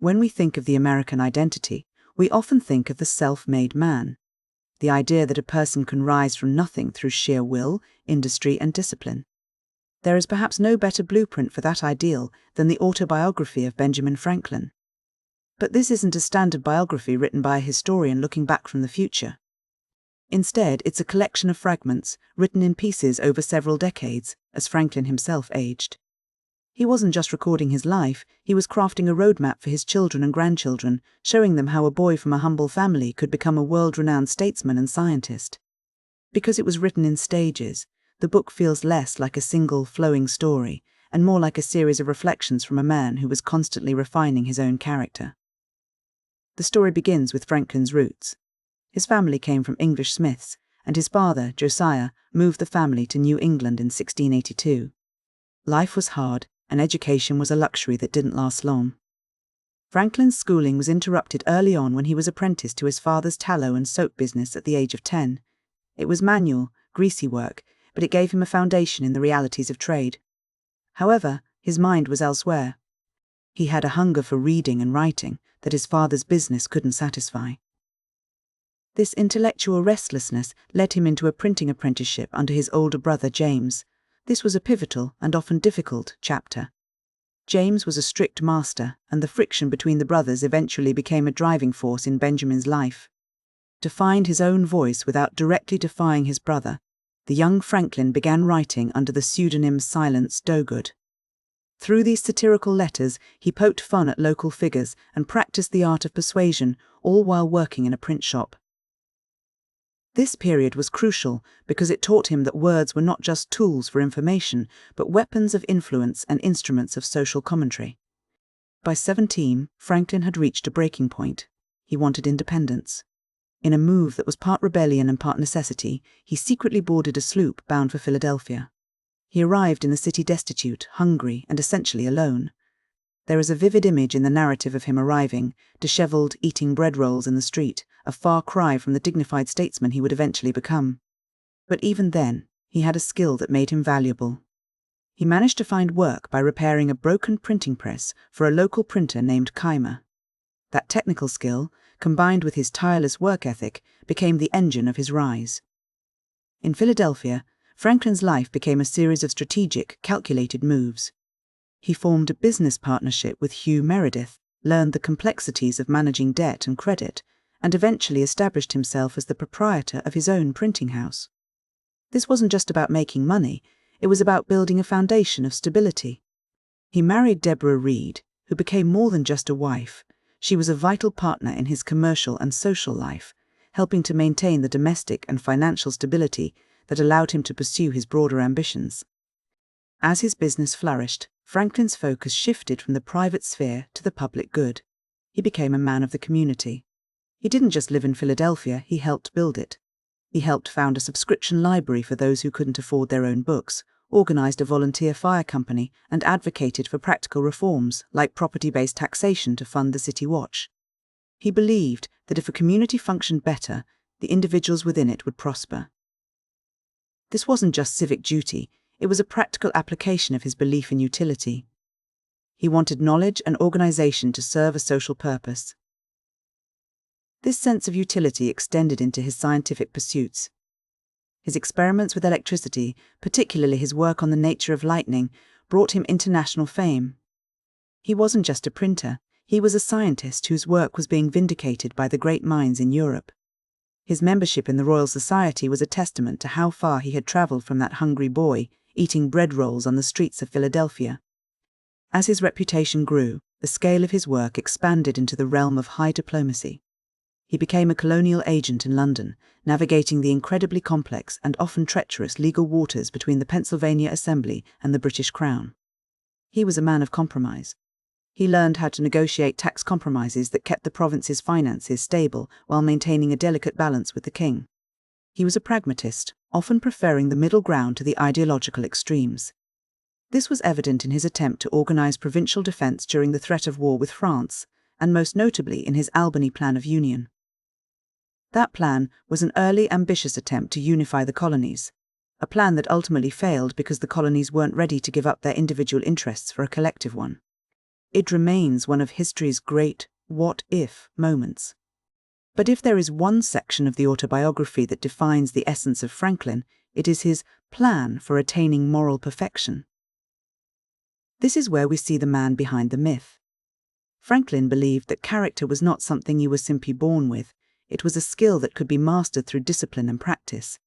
When we think of the American identity, we often think of the self-made man, the idea that a person can rise from nothing through sheer will, industry, and discipline. There is perhaps no better blueprint for that ideal than the Autobiography of Benjamin Franklin. But this isn't a standard biography written by a historian looking back from the future. Instead, it's a collection of fragments, written in pieces over several decades, as Franklin himself aged. He wasn't just recording his life, he was crafting a roadmap for his children and grandchildren, showing them how a boy from a humble family could become a world-renowned statesman and scientist. Because it was written in stages, the book feels less like a single, flowing story, and more like a series of reflections from a man who was constantly refining his own character. The story begins with Franklin's roots. His family came from English smiths, and his father, Josiah, moved the family to New England in 1682. Life was hard, and education was a luxury that didn't last long. Franklin's schooling was interrupted early on when he was apprenticed to his father's tallow and soap business at the age of 10. It was manual, greasy work, but it gave him a foundation in the realities of trade. However, his mind was elsewhere. He had a hunger for reading and writing that his father's business couldn't satisfy. This intellectual restlessness led him into a printing apprenticeship under his older brother James. This was a pivotal and often difficult chapter. James was a strict master, and the friction between the brothers eventually became a driving force in Benjamin's life. To find his own voice without directly defying his brother, the young Franklin began writing under the pseudonym Silence Dogood. Through these satirical letters, he poked fun at local figures and practiced the art of persuasion, all while working in a print shop. This period was crucial because it taught him that words were not just tools for information, but weapons of influence and instruments of social commentary. By 17, Franklin had reached a breaking point. He wanted independence. In a move that was part rebellion and part necessity, he secretly boarded a sloop bound for Philadelphia. He arrived in the city destitute, hungry, and essentially alone. There is a vivid image in the narrative of him arriving, disheveled, eating bread rolls in the street, a far cry from the dignified statesman he would eventually become. But even then, he had a skill that made him valuable. He managed to find work by repairing a broken printing press for a local printer named Keimer. That technical skill, combined with his tireless work ethic, became the engine of his rise. In Philadelphia, Franklin's life became a series of strategic, calculated moves. He formed a business partnership with Hugh Meredith, learned the complexities of managing debt and credit, and eventually established himself as the proprietor of his own printing house. This wasn't just about making money, it was about building a foundation of stability. He married Deborah Reed, who became more than just a wife. She was a vital partner in his commercial and social life, helping to maintain the domestic and financial stability that allowed him to pursue his broader ambitions. As his business flourished, Franklin's focus shifted from the private sphere to the public good. He became a man of the community. He didn't just live in Philadelphia, he helped build it. He helped found a subscription library for those who couldn't afford their own books, organized a volunteer fire company, and advocated for practical reforms like property-based taxation to fund the City Watch. He believed that if a community functioned better, the individuals within it would prosper. This wasn't just civic duty, it was a practical application of his belief in utility. He wanted knowledge and organization to serve a social purpose. This sense of utility extended into his scientific pursuits. His experiments with electricity, particularly his work on the nature of lightning, brought him international fame. He wasn't just a printer, he was a scientist whose work was being vindicated by the great minds in Europe. His membership in the Royal Society was a testament to how far he had traveled from that hungry boy, eating bread rolls on the streets of Philadelphia. As his reputation grew, the scale of his work expanded into the realm of high diplomacy. He became a colonial agent in London, navigating the incredibly complex and often treacherous legal waters between the Pennsylvania Assembly and the British Crown. He was a man of compromise. He learned how to negotiate tax compromises that kept the province's finances stable while maintaining a delicate balance with the king. He was a pragmatist, often preferring the middle ground to the ideological extremes. This was evident in his attempt to organize provincial defense during the threat of war with France, and most notably in his Albany Plan of Union. That plan was an early, ambitious attempt to unify the colonies, a plan that ultimately failed because the colonies weren't ready to give up their individual interests for a collective one. It remains one of history's great what-if moments. But if there is one section of the autobiography that defines the essence of Franklin, it is his plan for attaining moral perfection. This is where we see the man behind the myth. Franklin believed that character was not something you were simply born with, it was a skill that could be mastered through discipline and practice.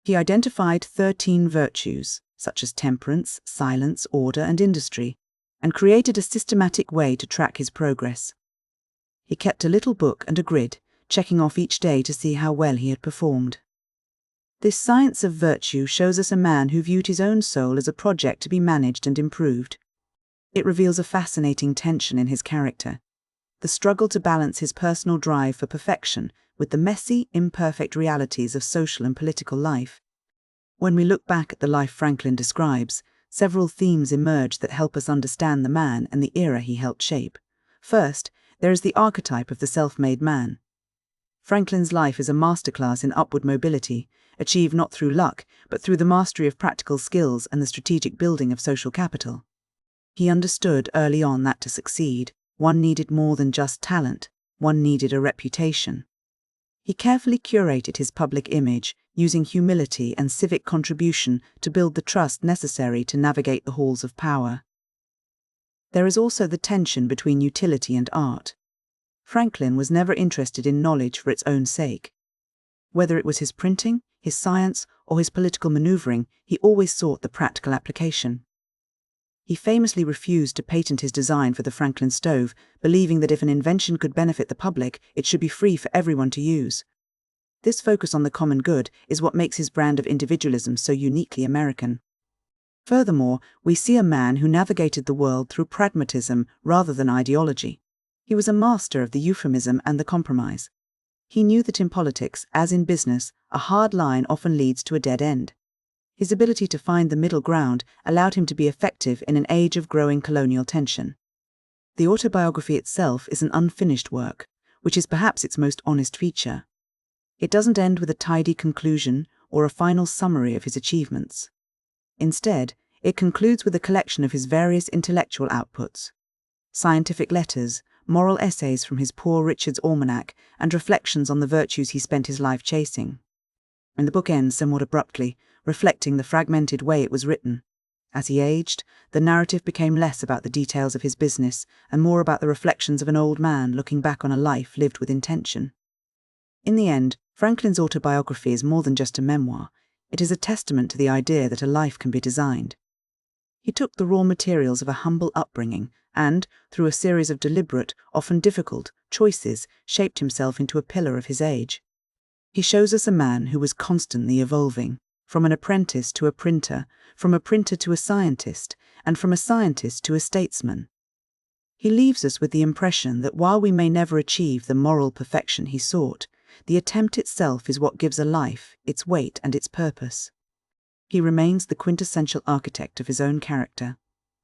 He identified 13 virtues, such as temperance, silence, order, and industry, and created a systematic way to track his progress. He kept a little book and a grid, checking off each day to see how well he had performed. This science of virtue shows us a man who viewed his own soul as a project to be managed and improved. It reveals a fascinating tension in his character, the struggle to balance his personal drive for perfection with the messy, imperfect realities of social and political life. When we look back at the life Franklin describes, several themes emerge that help us understand the man and the era he helped shape. First, there is the archetype of the self-made man. Franklin's life is a masterclass in upward mobility, achieved not through luck, but through the mastery of practical skills and the strategic building of social capital. He understood early on that to succeed, one needed more than just talent, one needed a reputation. He carefully curated his public image, using humility and civic contribution to build the trust necessary to navigate the halls of power. There is also the tension between utility and art. Franklin was never interested in knowledge for its own sake. Whether it was his printing, his science, or his political maneuvering, he always sought the practical application. He famously refused to patent his design for the Franklin stove, believing that if an invention could benefit the public, it should be free for everyone to use. This focus on the common good is what makes his brand of individualism so uniquely American. Furthermore, we see a man who navigated the world through pragmatism rather than ideology. He was a master of the euphemism and the compromise. He knew that in politics, as in business, a hard line often leads to a dead end. His ability to find the middle ground allowed him to be effective in an age of growing colonial tension. The autobiography itself is an unfinished work, which is perhaps its most honest feature. It doesn't end with a tidy conclusion or a final summary of his achievements. Instead, it concludes with a collection of his various intellectual outputs: scientific letters, moral essays from his Poor Richard's Almanac, and reflections on the virtues he spent his life chasing. And the book ends somewhat abruptly, reflecting the fragmented way it was written. As he aged, the narrative became less about the details of his business and more about the reflections of an old man looking back on a life lived with intention. In the end, Franklin's autobiography is more than just a memoir. It is a testament to the idea that a life can be designed. He took the raw materials of a humble upbringing and, through a series of deliberate, often difficult, choices, shaped himself into a pillar of his age. He shows us a man who was constantly evolving, from an apprentice to a printer, from a printer to a scientist, and from a scientist to a statesman. He leaves us with the impression that while we may never achieve the moral perfection he sought, the attempt itself is what gives a life its weight and its purpose. He remains the quintessential architect of his own character.